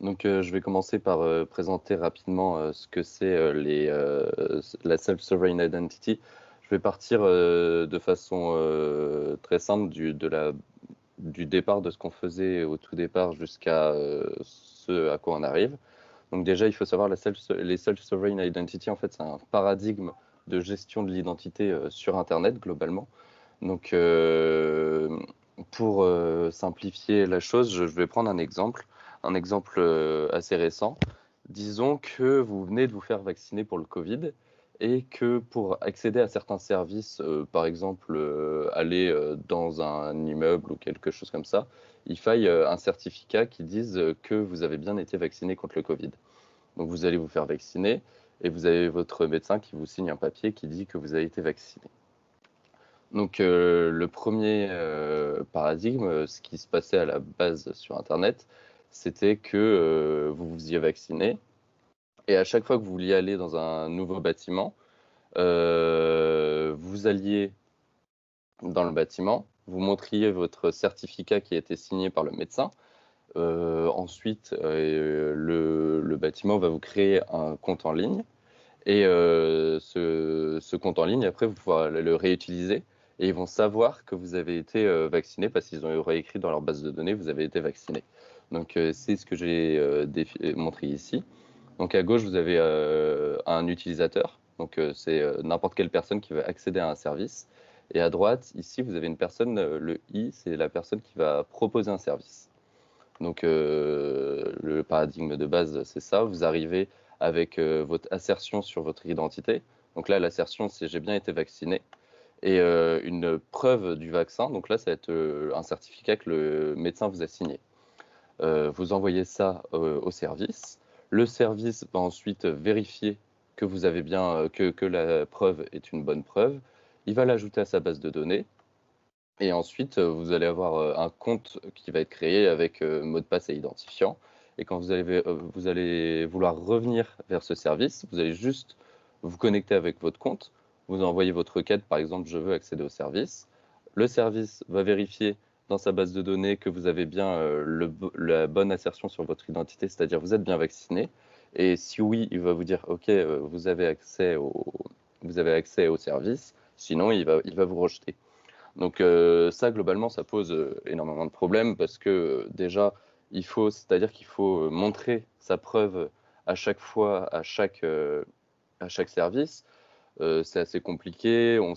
Donc, je vais commencer par présenter rapidement ce que c'est la Self-Sovereign Identity. Je vais partir de façon très simple du départ de ce qu'on faisait au tout départ jusqu'à ce à quoi on arrive. Donc déjà, il faut savoir les Self-Sovereign Identity, en fait, c'est un paradigme de gestion de l'identité sur Internet globalement. Donc, pour simplifier la chose, je vais prendre un exemple assez récent. Disons que vous venez de vous faire vacciner pour le Covid et que pour accéder à certains services, par exemple aller dans un immeuble ou quelque chose comme ça, il faille un certificat qui dise que vous avez bien été vacciné contre le Covid. Donc vous allez vous faire vacciner et vous avez votre médecin qui vous signe un papier qui dit que vous avez été vacciné. Donc le premier paradigme, ce qui se passait à la base sur Internet, c'était que vous vous y vacciné et à chaque fois que vous vouliez aller dans un nouveau bâtiment, vous alliez dans le bâtiment, vous montriez votre certificat qui a été signé par le médecin. Ensuite, le bâtiment va vous créer un compte en ligne. Et ce compte en ligne, après, vous pourrez le réutiliser et ils vont savoir que vous avez été vacciné parce qu'ils ont réécrit dans leur base de données, vous avez été vacciné. Donc, c'est ce que j'ai montré ici. Donc, à gauche, vous avez un utilisateur. Donc, c'est n'importe quelle personne qui va accéder à un service. Et à droite, ici, vous avez une personne, le I, c'est la personne qui va proposer un service. Donc, le paradigme de base, c'est ça. Vous arrivez avec votre assertion sur votre identité. Donc là, l'assertion, c'est j'ai bien été vacciné. Et une preuve du vaccin. Donc là, ça va être un certificat que le médecin vous a signé. Vous envoyez ça au service. Le service va ensuite vérifier que vous avez bien, que la preuve est une bonne preuve. Il va l'ajouter à sa base de données. Et ensuite, vous allez avoir un compte qui va être créé avec mot de passe et identifiant. Et quand vous allez vouloir revenir vers ce service, vous allez juste vous connecter avec votre compte. Vous envoyez votre requête, par exemple, je veux accéder au service. Le service va vérifier dans sa base de données que vous avez bien la bonne assertion sur votre identité, c'est-à-dire vous êtes bien vacciné. Et si oui, il va vous dire, OK, vous avez accès au service. Sinon, il va vous rejeter. Donc ça, globalement, ça pose énormément de problèmes parce que déjà, c'est-à-dire qu'il faut montrer sa preuve à chaque fois, à chaque service. C'est assez compliqué, on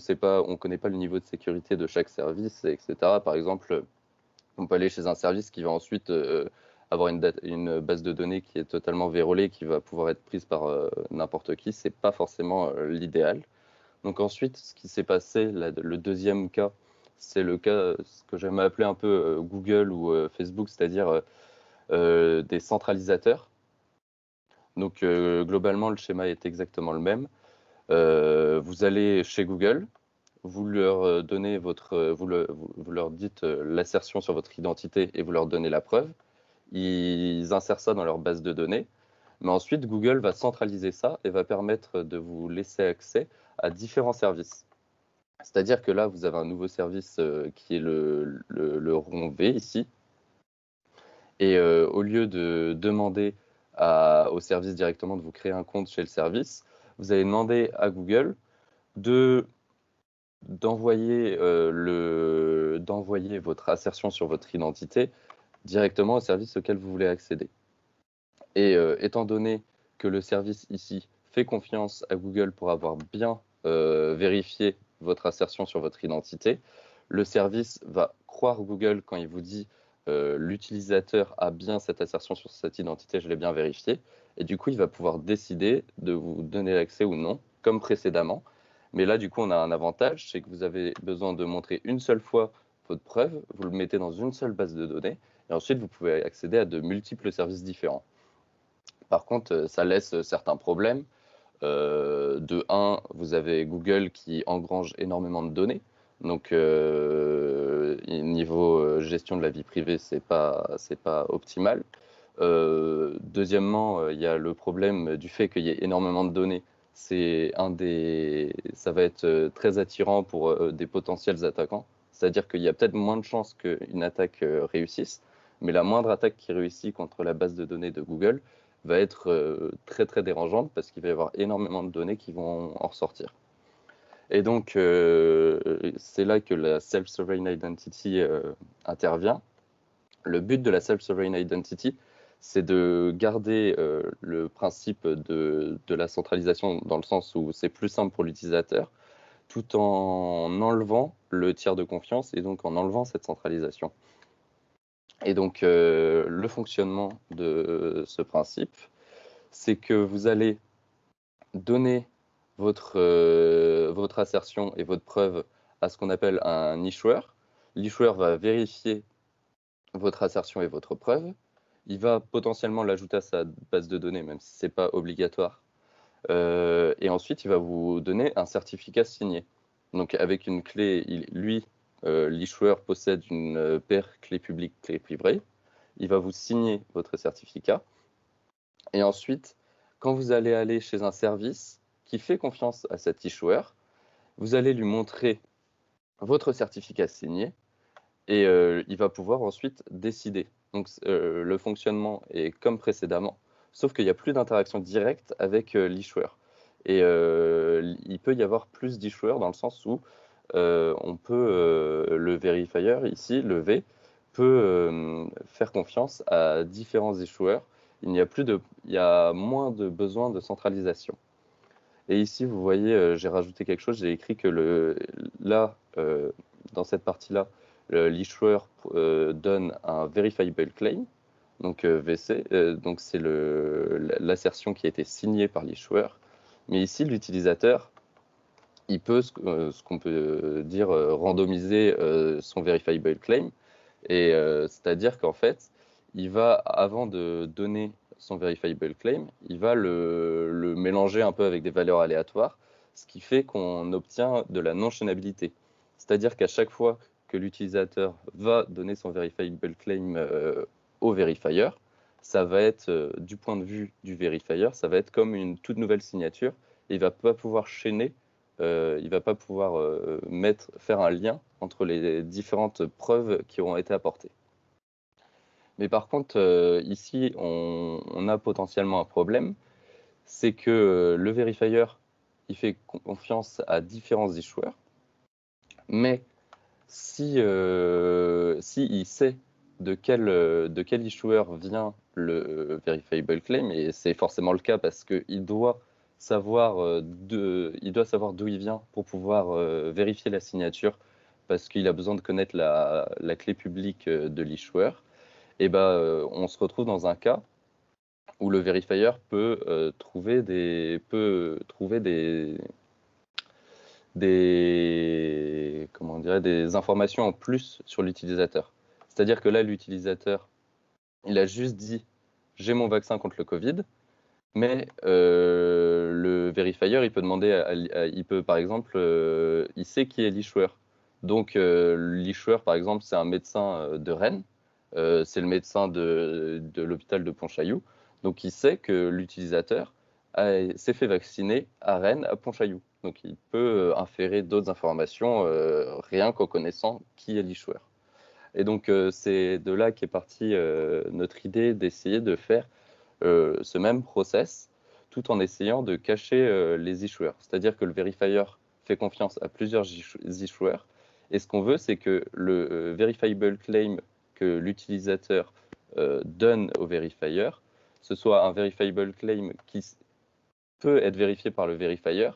connaît pas le niveau de sécurité de chaque service, etc. Par exemple, on peut aller chez un service qui va ensuite avoir une base de données qui est totalement vérolée, qui va pouvoir être prise par n'importe qui. C'est pas forcément l'idéal. Donc ensuite, ce qui s'est passé, le deuxième cas, c'est le cas, ce que j'aime appeler un peu Google ou Facebook, c'est-à-dire des centralisateurs. Donc globalement, le schéma est exactement le même. Vous allez chez Google, vous leur donnez vous leur dites l'assertion sur votre identité et vous leur donnez la preuve. Ils insèrent ça dans leur base de données. Mais ensuite, Google va centraliser ça et va permettre de vous laisser accès à différents services. C'est-à-dire que là, vous avez un nouveau service qui est le rond V ici. Et au lieu de demander au service directement de vous créer un compte chez le service, vous allez demander à Google d'envoyer votre assertion sur votre identité directement au service auquel vous voulez accéder. Et étant donné que le service ici fait confiance à Google pour avoir bien vérifié votre assertion sur votre identité, le service va croire Google quand il vous dit l'utilisateur a bien cette assertion sur cette identité, je l'ai bien vérifié, et du coup il va pouvoir décider de vous donner l'accès ou non, comme précédemment. Mais là du coup on a un avantage, c'est que vous avez besoin de montrer une seule fois votre preuve, vous le mettez dans une seule base de données, et ensuite vous pouvez accéder à de multiples services différents. Par contre, ça laisse certains problèmes. De un, vous avez Google qui engrange énormément de données. Donc, niveau gestion de la vie privée, c'est pas optimal. Deuxièmement, il y a le problème du fait qu'il y ait énormément de données. Ça va être très attirant pour des potentiels attaquants. C'est-à-dire qu'il y a peut-être moins de chances qu'une attaque réussisse, mais la moindre attaque qui réussit contre la base de données de Google va être très très dérangeante parce qu'il va y avoir énormément de données qui vont en ressortir. Et donc, c'est là que la Self-Sovereign Identity intervient. Le but de la Self-Sovereign Identity, c'est de garder le principe de la centralisation dans le sens où c'est plus simple pour l'utilisateur, tout en enlevant le tiers de confiance et donc en enlevant cette centralisation. Et donc, le fonctionnement de ce principe, c'est que vous allez donner votre assertion et votre preuve à ce qu'on appelle un issuer. L'issuer va vérifier votre assertion et votre preuve. Il va potentiellement l'ajouter à sa base de données, même si ce n'est pas obligatoire. Et ensuite, il va vous donner un certificat signé. Donc, avec une clé, l'issuer possède une paire clé publique, clé privée. Il va vous signer votre certificat. Et ensuite, quand vous allez aller chez un service qui fait confiance à cet issuer, vous allez lui montrer votre certificat signé et il va pouvoir ensuite décider. Donc, le fonctionnement est comme précédemment, sauf qu'il n'y a plus d'interaction directe avec l'issuer. Et il peut y avoir plus d'issuers dans le sens où le verifier, ici, le V, peut faire confiance à différents issuers. Il y a moins de besoin de centralisation. Et ici, vous voyez, j'ai rajouté quelque chose, j'ai écrit que dans cette partie-là, l'issuer donne un verifiable claim, donc VC, donc c'est l'assertion qui a été signée par l'issuer. Mais ici, l'utilisateur, il peut, ce qu'on peut dire, randomiser son verifiable claim, et c'est-à-dire qu'en fait, il va, avant de donner son verifiable claim, il va le mélanger un peu avec des valeurs aléatoires, ce qui fait qu'on obtient de la non-chainabilité. C'est-à-dire qu'à chaque fois que l'utilisateur va donner son verifiable claim au verifier, ça va être, du point de vue du verifier, ça va être comme une toute nouvelle signature, et il ne va pas pouvoir chaîner, il ne va pas pouvoir faire un lien entre les différentes preuves qui auront été apportées. Mais par contre, ici, on a potentiellement un problème, c'est que le verifier, il fait confiance à différents issuers, mais si il sait de quel issuer vient le verifiable claim, et c'est forcément le cas parce qu'il doit savoir d'où il vient pour pouvoir vérifier la signature, parce qu'il a besoin de connaître la clé publique de l'issuer, et on se retrouve dans un cas où le verifier peut trouver des informations en plus sur l'utilisateur. C'est-à-dire que là, l'utilisateur, il a juste dit « j'ai mon vaccin contre le Covid », mais le verifier, il peut demander, il peut par exemple, il sait qui est l'issuer. Donc l'issuer, par exemple, c'est un médecin de Rennes, c'est le médecin de l'hôpital de Pontchaillou, donc il sait que l'utilisateur s'est fait vacciner à Rennes, à Pontchaillou. Donc il peut inférer d'autres informations rien qu'en connaissant qui est l'issuer. Et donc c'est de là qu'est partie notre idée d'essayer de faire ce même process tout en essayant de cacher les issuers. C'est-à-dire que le verifier fait confiance à plusieurs issuers et ce qu'on veut, c'est que le verifiable claim que l'utilisateur donne au verifier, ce soit un verifiable claim qui peut être vérifié par le verifier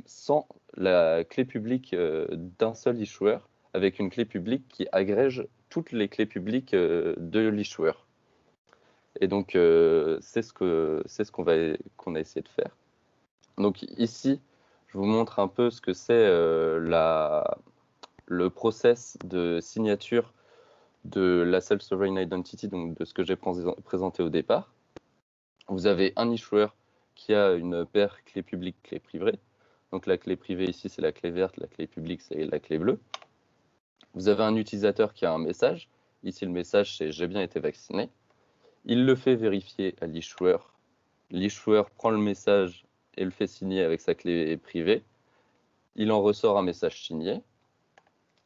sans la clé publique d'un seul issuer, avec une clé publique qui agrège toutes les clés publiques de l'issuer. Et donc, c'est ce qu'on a essayé de faire. Donc ici, je vous montre un peu ce que c'est le process de signature de la Self-Sovereign Identity, donc de ce que j'ai présenté au départ. Vous avez un issuer qui a une paire clé publique, clé privée. Donc la clé privée ici, c'est la clé verte, la clé publique, c'est la clé bleue. Vous avez un utilisateur qui a un message. Ici, le message, c'est « j'ai bien été vacciné ». Il le fait vérifier à l'issuer. L'issuer prend le message et le fait signer avec sa clé privée. Il en ressort un message signé.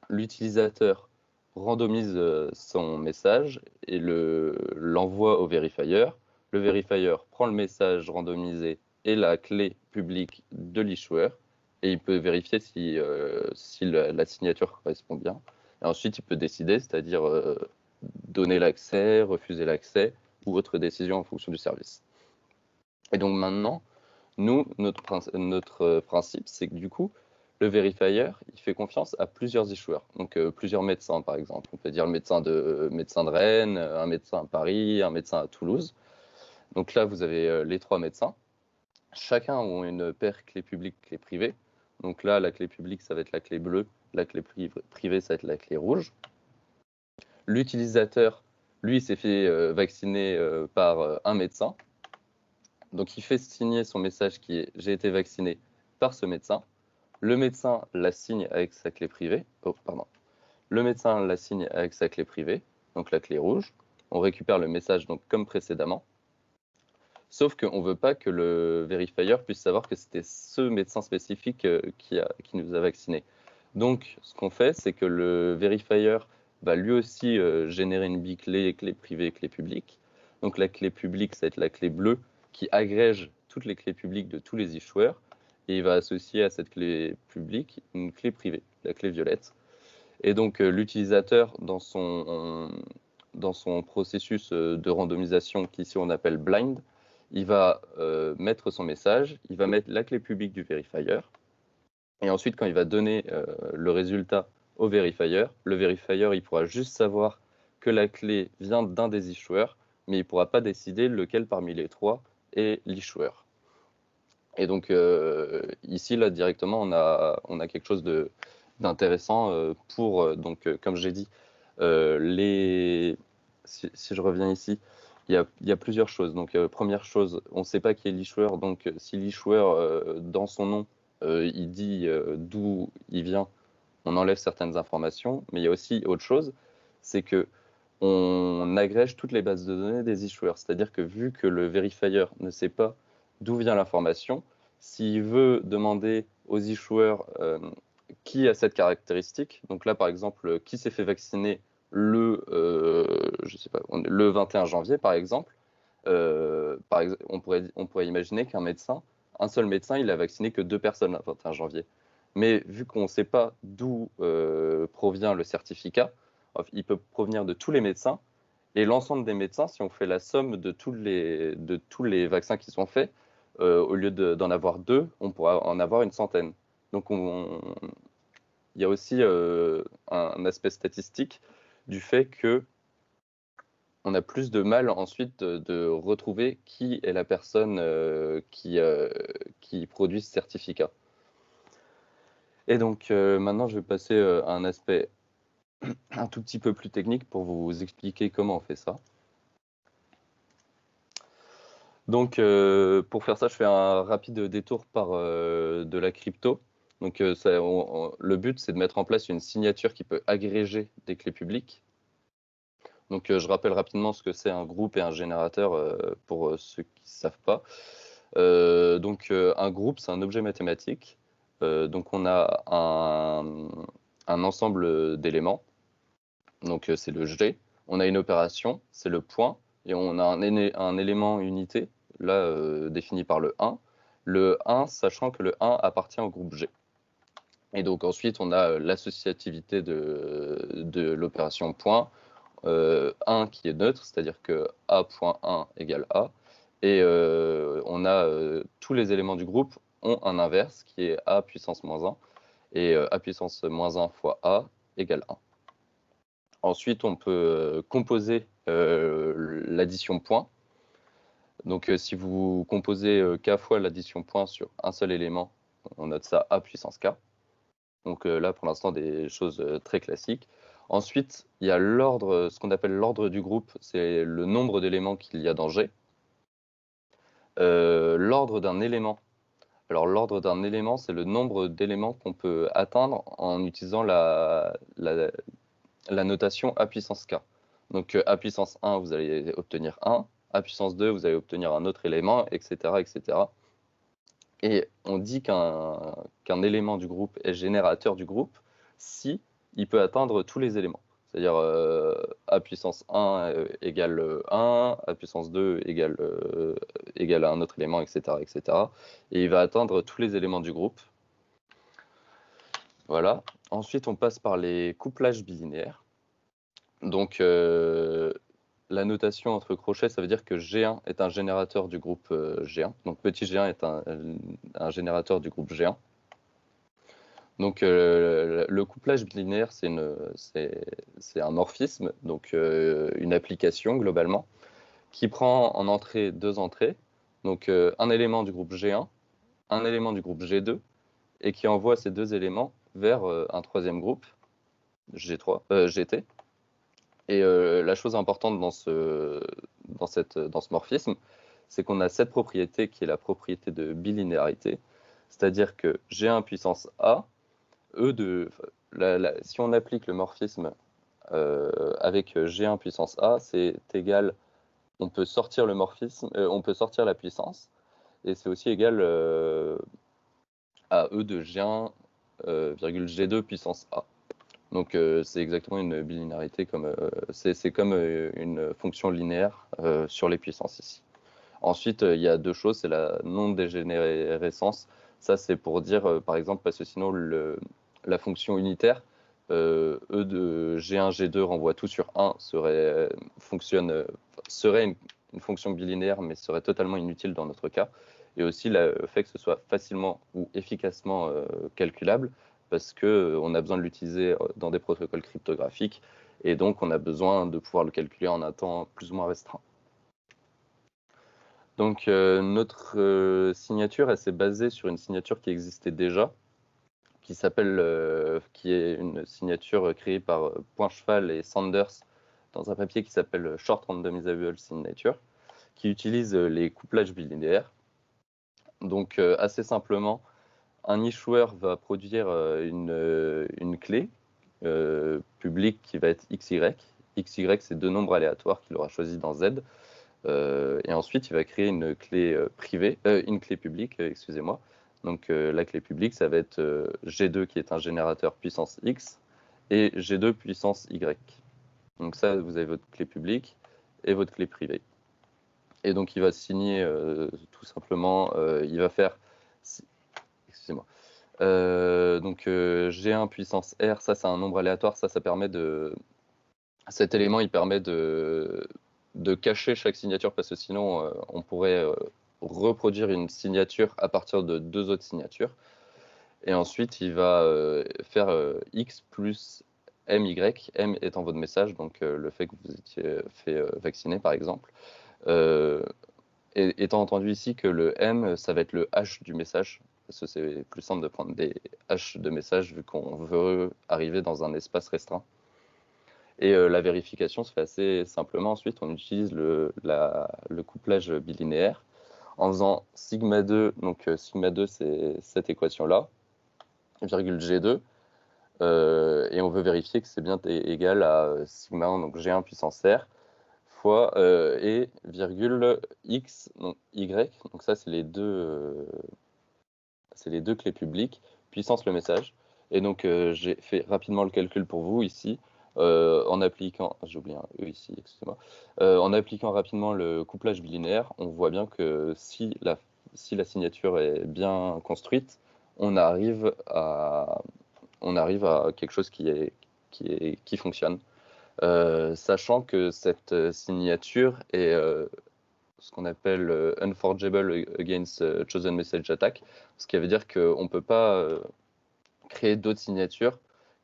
L'utilisateur randomise son message et l'envoie au verifier. Le verifier prend le message randomisé et la clé publique de l'issuer et il peut vérifier si la signature correspond bien. Et ensuite, il peut décider, c'est-à-dire donner l'accès, refuser l'accès ou autre décision en fonction du service. Et donc maintenant, nous, notre principe, c'est que du coup, le verifier, il fait confiance à plusieurs issuers, donc plusieurs médecins par exemple. On peut dire le médecin de Rennes, un médecin à Paris, un médecin à Toulouse. Donc là, vous avez les 3 médecins. Chacun ont une paire clé publique, clé privée. Donc là, la clé publique, ça va être la clé bleue. La clé privée, ça va être la clé rouge. L'utilisateur, lui, s'est fait vacciner par un médecin. Donc il fait signer son message qui est « j'ai été vacciné » par ce médecin. Le médecin la signe avec sa clé privée. Le médecin la signe avec sa clé privée, donc la clé rouge. On récupère le message donc comme précédemment. Sauf qu'on ne veut pas que le verifier puisse savoir que c'était ce médecin spécifique qui nous a vaccinés. Donc, ce qu'on fait, c'est que le verifier va lui aussi générer une biclé, clé privée, clé publique. Donc, la clé publique, ça va être la clé bleue qui agrège toutes les clés publiques de tous les issuers. Et il va associer à cette clé publique une clé privée, la clé violette. Et donc, l'utilisateur, dans son processus de randomisation qu'ici on appelle blind, il va mettre son message, il va mettre la clé publique du verifier, et ensuite, quand il va donner le résultat au verifier, le verifier, il pourra juste savoir que la clé vient d'un des issuers, mais il ne pourra pas décider lequel parmi les 3 est l'issuer. Et donc, ici, là, directement, on a quelque chose d'intéressant pour, comme j'ai dit, si je reviens ici, il y a plusieurs choses. Donc, première chose, on ne sait pas qui est l'issuer. Donc, si l'issuer, dans son nom, il dit d'où il vient, on enlève certaines informations. Mais il y a aussi autre chose, c'est que on agrège toutes les bases de données des issuers. C'est-à-dire que vu que le verifier ne sait pas d'où vient l'information, s'il veut demander aux issuers qui a cette caractéristique, donc là par exemple, qui s'est fait vacciner je sais pas, le 21 janvier par exemple, on pourrait imaginer qu'un médecin, un seul médecin, il a vacciné que 2 personnes le 21 janvier. Mais vu qu'on ne sait pas d'où provient le certificat, il peut provenir de tous les médecins, et l'ensemble des médecins, si on fait la somme de tous les vaccins qui sont faits, au lieu d'en avoir 2, on pourra en avoir une centaine. Donc il y a aussi un aspect statistique du fait que on a plus de mal ensuite de retrouver qui est la personne qui produit ce certificat. Et donc maintenant, je vais passer à un aspect un tout petit peu plus technique pour vous expliquer comment on fait ça. Donc pour faire ça, je fais un rapide détour par de la crypto. Donc le but, c'est de mettre en place une signature qui peut agréger des clés publiques. Donc je rappelle rapidement ce que c'est un groupe et un générateur pour ceux qui ne savent pas. Un groupe, c'est un objet mathématique. Donc on a un ensemble d'éléments. Donc c'est le G. On a une opération, c'est le point. Et on a un élément unité, là défini par le 1. Le 1, sachant que le 1 appartient au groupe G. Et donc ensuite, on a l'associativité de l'opération point. 1 qui est neutre, c'est-à-dire que A.1 égale A. Et on a tous les éléments du groupe ont un inverse qui est A puissance moins 1. Et A puissance moins 1 fois A égale 1. Ensuite, on peut composer l'addition point. Donc, si vous composez k fois l'addition point sur un seul élément, on note ça A puissance k. Donc là, pour l'instant, des choses très classiques. Ensuite, il y a l'ordre, ce qu'on appelle l'ordre du groupe, c'est le nombre d'éléments qu'il y a dans G. L'ordre d'un élément. Alors, l'ordre d'un élément, c'est le nombre d'éléments qu'on peut atteindre en utilisant la notation A puissance k. Donc, A puissance 1, vous allez obtenir 1. A puissance 2, vous allez obtenir un autre élément, etc. etc. Et on dit qu'un élément du groupe est générateur du groupe si il peut atteindre tous les éléments. c'est-à-dire a puissance 1 égale 1, a puissance 2 égale à un autre élément, etc., etc. Et il va atteindre tous les éléments du groupe. Voilà. Ensuite, on passe par les couplages bilinéaires. Donc, la notation entre crochets, ça veut dire que G1 est un générateur du groupe G1. Donc, petit G1 est un générateur du groupe G1. Donc, le couplage bilinéaire, c'est un morphisme, donc une application globalement, qui prend en entrée 2 entrées, donc un élément du groupe G1, un élément du groupe G2, et qui envoie ces 2 éléments vers un troisième groupe, G3, GT. Et la chose importante dans ce morphisme, c'est qu'on a cette propriété qui est la propriété de bilinéarité, c'est-à-dire que G1 puissance A, si on applique le morphisme avec G1 puissance A, c'est égal, on peut sortir le morphisme, on peut sortir la puissance, et c'est aussi égal à E de G1 G2 puissance A. Donc c'est exactement une bilinéarité, c'est comme une fonction linéaire sur les puissances ici. Ensuite, il y a 2 choses, c'est la non-dégénérescence. Ça, c'est pour dire, par exemple, parce que sinon, la fonction unitaire, E de G1, G2 renvoie tout sur 1, serait une fonction bilinéaire, mais serait totalement inutile dans notre cas. Et aussi le fait que ce soit facilement ou efficacement calculable, parce qu'on a besoin de l'utiliser dans des protocoles cryptographiques, et donc on a besoin de pouvoir le calculer en un temps plus ou moins restreint. Donc notre signature, elle s'est basée sur une signature qui existait déjà, qui est une signature créée par Poincheval et Sanders dans un papier qui s'appelle Short Randomizable Signature, qui utilise les couplages bilinéaires. Donc assez simplement, un issuer va produire une clé publique qui va être XY. XY, c'est 2 nombres aléatoires qu'il aura choisis dans Z. Et ensuite, il va créer une clé une clé publique, excusez-moi. Donc la clé publique, ça va être G2 qui est un générateur puissance X et G2 puissance Y. Donc ça, vous avez votre clé publique et votre clé privée. Et donc il va signer tout simplement, il va faire, excusez-moi, donc G1 puissance R, ça c'est un nombre aléatoire, ça permet cet élément il permet de cacher chaque signature, parce que sinon on pourrait reproduire une signature à partir de 2 autres signatures. Et ensuite il va faire X plus MY, M étant votre message, donc le fait que vous étiez fait vacciner par exemple. Et étant entendu ici que le M, ça va être le H du message, parce que c'est plus simple de prendre des H de message vu qu'on veut arriver dans un espace restreint. Et la vérification se fait assez simplement. Ensuite, on utilise le couplage bilinéaire en faisant sigma 2. Donc sigma 2, c'est cette équation-là, virgule G2. Et on veut vérifier que c'est bien égal à sigma 1, donc G1 puissance R, fois et virgule X, donc Y. Donc ça, c'est les deux clés publiques, puissance le message. Et donc, j'ai fait rapidement le calcul pour vous ici. En appliquant, j'ai oublié un E ici, excusez-moi. En appliquant rapidement le couplage bilinéaire, on voit bien que si la signature est bien construite, on arrive à quelque chose qui fonctionne. Sachant que cette signature est ce qu'on appelle unforgeable against chosen message attack, ce qui veut dire qu'on ne peut pas créer d'autres signatures,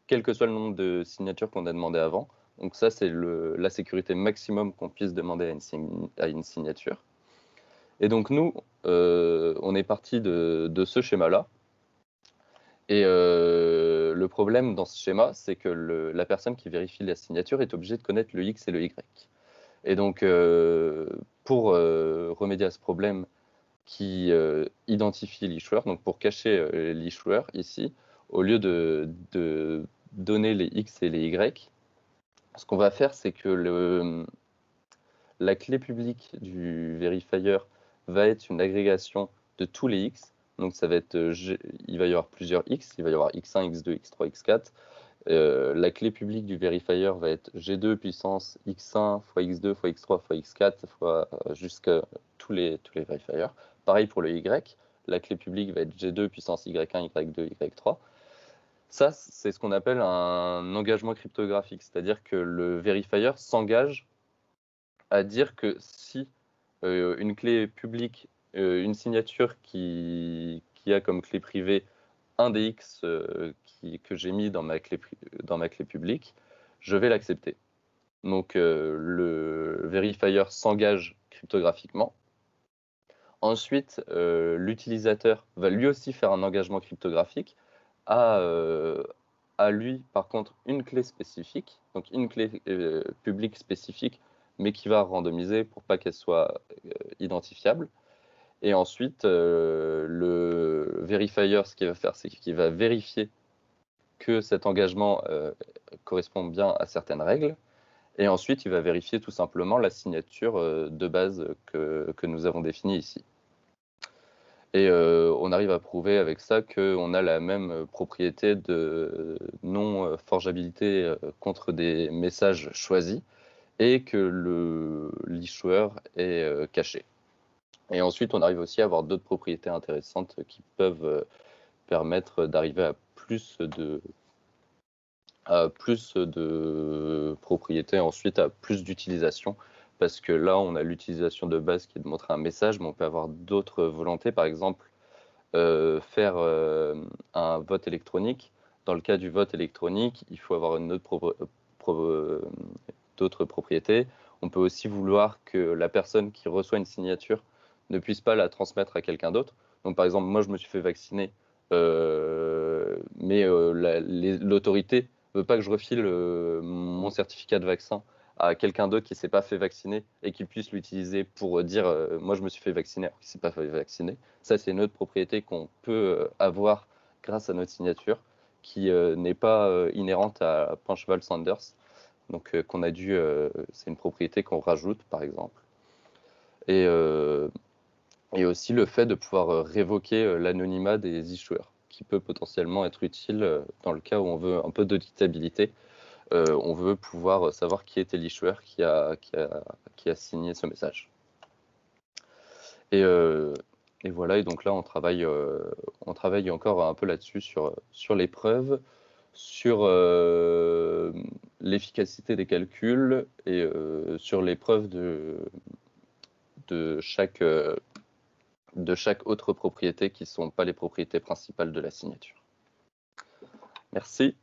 quel que soit le nombre de signatures qu'on a demandé avant. Donc ça, c'est la sécurité maximum qu'on puisse demander à une signature. Et donc nous, on est parti de ce schéma-là. Et le problème dans ce schéma, c'est que la personne qui vérifie la signature est obligée de connaître le X et le Y. Et donc, pour remédier à ce problème qui identifie l'issuer, donc pour cacher l'issuer ici, au lieu de donner les X et les Y, ce qu'on va faire, c'est que la clé publique du verifier va être une agrégation de tous les X. Donc ça va être, il va y avoir plusieurs X, il va y avoir X1, X2, X3, X4. La clé publique du verifier va être G2 puissance x1 fois x2 fois x3 fois x4 fois jusqu'à tous les verifiers. Pareil pour le y, la clé publique va être G2 puissance y1, y2, y3. Ça, c'est ce qu'on appelle un engagement cryptographique, c'est-à-dire que le verifier s'engage à dire que si une clé publique, une signature qui a comme clé privée un des X que j'ai mis dans ma clé publique, je vais l'accepter. Donc le verifier s'engage cryptographiquement. Ensuite, l'utilisateur va lui aussi faire un engagement cryptographique à lui, par contre, une clé spécifique, donc une clé publique spécifique, mais qui va randomiser pour pas qu'elle soit identifiable. Et ensuite, le verifier, ce qu'il va faire, c'est qu'il va vérifier que cet engagement correspond bien à certaines règles. Et ensuite, il va vérifier tout simplement la signature de base que nous avons définie ici. Et on arrive à prouver avec ça qu'on a la même propriété de non-forgeabilité contre des messages choisis et que l'issuer est caché. Et ensuite, on arrive aussi à avoir d'autres propriétés intéressantes qui peuvent permettre d'arriver à plus de propriétés, ensuite à plus d'utilisation, parce que là, on a l'utilisation de base qui est de montrer un message, mais on peut avoir d'autres volontés, par exemple, faire un vote électronique. Dans le cas du vote électronique, il faut avoir une autre d'autres propriétés. On peut aussi vouloir que la personne qui reçoit une signature ne puisse pas la transmettre à quelqu'un d'autre. Donc, par exemple, moi, je me suis fait vacciner, mais l'autorité ne veut pas que je refile mon certificat de vaccin à quelqu'un d'autre qui ne s'est pas fait vacciner et qui puisse l'utiliser pour dire moi, je me suis fait vacciner alors qu'il ne s'est pas fait vacciner. Ça, c'est une autre propriété qu'on peut avoir grâce à notre signature qui n'est pas inhérente à Punchval-Sanders. Donc, c'est une propriété qu'on rajoute, par exemple. Et aussi le fait de pouvoir révoquer l'anonymat des issuers, qui peut potentiellement être utile dans le cas où on veut un peu d'auditabilité. On veut pouvoir savoir qui était l'issuer qui a signé ce message. Et voilà, et donc là, on travaille encore un peu là-dessus sur les preuves, sur l'efficacité des calculs et sur les preuves de chaque autre propriété qui ne sont pas les propriétés principales de la signature. Merci.